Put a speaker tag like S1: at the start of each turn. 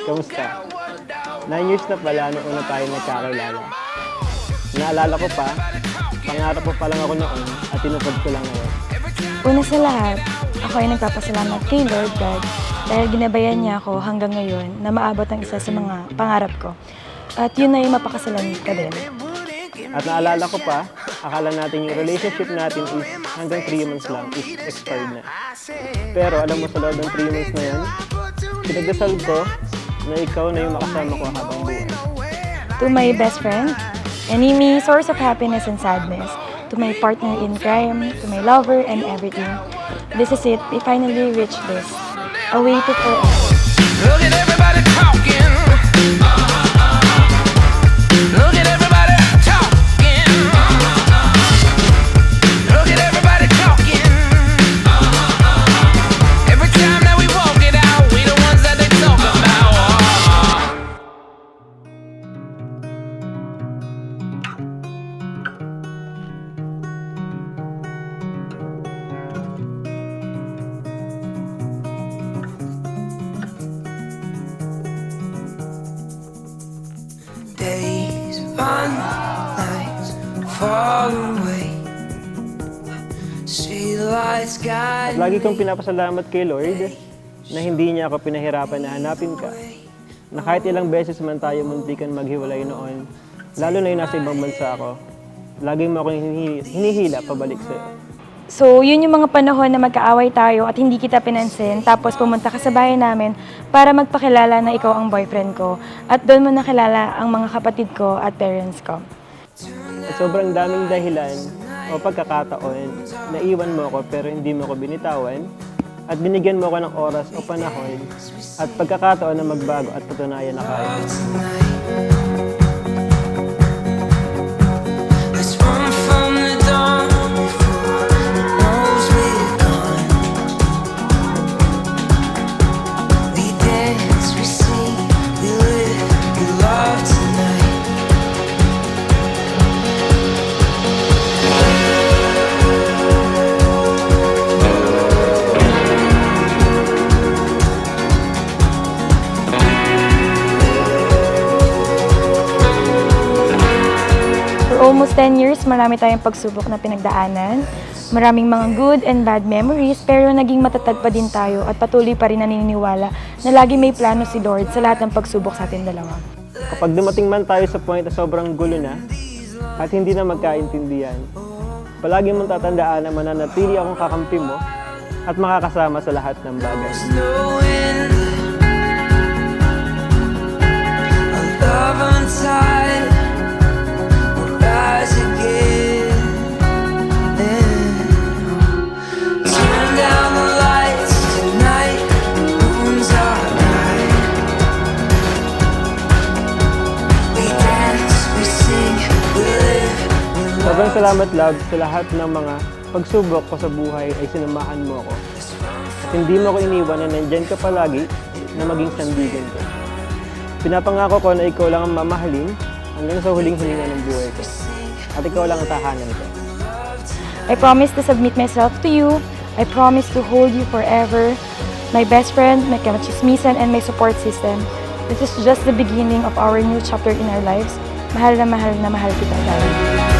S1: Kamusta? 9 years na pala nung una tayo nagkakilala. Naalala ko pa, pangarap ko pa lang ako noon at tinupad ko lang ngayon.
S2: Una sa lahat, ako ay nagpapasalamat kay Lord God dahil ginabayan niya ako hanggang ngayon na maabot ang isa sa mga pangarap ko. At yun ay mapakasalan ka din.
S1: At naalala ko pa, akala natin yung relationship natin is hanggang 3 months lang, is expired na. Pero alam mo sa loob ng 3 months na yan, pinagdasal ko na ikaw na yung makasama ko habang buhay.
S2: To my best friend, enemy, source of happiness and sadness, to my partner in crime, to my lover and everything. This is it, we finally reached this. A way to forever.
S3: Look at everybody talking. Look at everybody talking. Look at everybody talking. Every time that we walk it out, we the ones that they talk about. Days run, nights fall away. Streetlights
S1: At
S3: guide
S1: lagi kong pinapasalamat kay Lord na hindi niya ako pinahirapan na hanapin ka. Na kahit ilang beses man tayo muntikan maghiwalay noon, lalo na yung nasa ibang bansa ako, laging mo akong hinihila pabalik sa'yo.
S2: So, yun yung mga panahon na magkaaway tayo at hindi kita pinansin, tapos pumunta ka sa bahay namin para magpakilala na ikaw ang boyfriend ko. At doon mo nakilala ang mga kapatid ko at parents ko.
S1: At sobrang daming dahilan o pagkakataon na iwan mo ako pero hindi mo ako binitawan at binigyan mo ako ng oras o panahon at pagkakataon na magbago at patunayan na kaya.
S3: Let's run from the dawn before it knows we're gone. We dance, we sing, we live, we love tonight.
S2: For almost 10 years, marami tayong pagsubok na pinagdaanan. Maraming mga good and bad memories, pero naging matatag pa din tayo at patuloy pa rin naniniwala na lagi may plano si Lord sa lahat ng pagsubok sa ating dalawa.
S1: Kapag dumating man tayo sa point na sobrang gulo na at hindi na magkaintindihan, palagi mong tatandaan na mananatili akong kakampi mo at makakasama sa lahat ng bagay.
S3: Knowing our love untied will rise again. Turn down the lights tonight, the moon's our guide. We dance, we sing, we live, we love.
S1: Sobrang salamat, love, sa lahat ng mga pagsubok ko sa buhay ay sinamahan mo ako. At hindi mo ako iniwan na nandyan ka palagi na maging sandigan ko. Pinapangako ko na ikaw lang ang mamahalin hanggang sa huling hininga ng buhay ko. At ikaw lang ang tahanan ko.
S2: I promise to submit myself to you. I promise to hold you forever. My best friend, my kamachismisan, and my support system. This is just the beginning of our new chapter in our lives. Mahal na mahal kita, darling.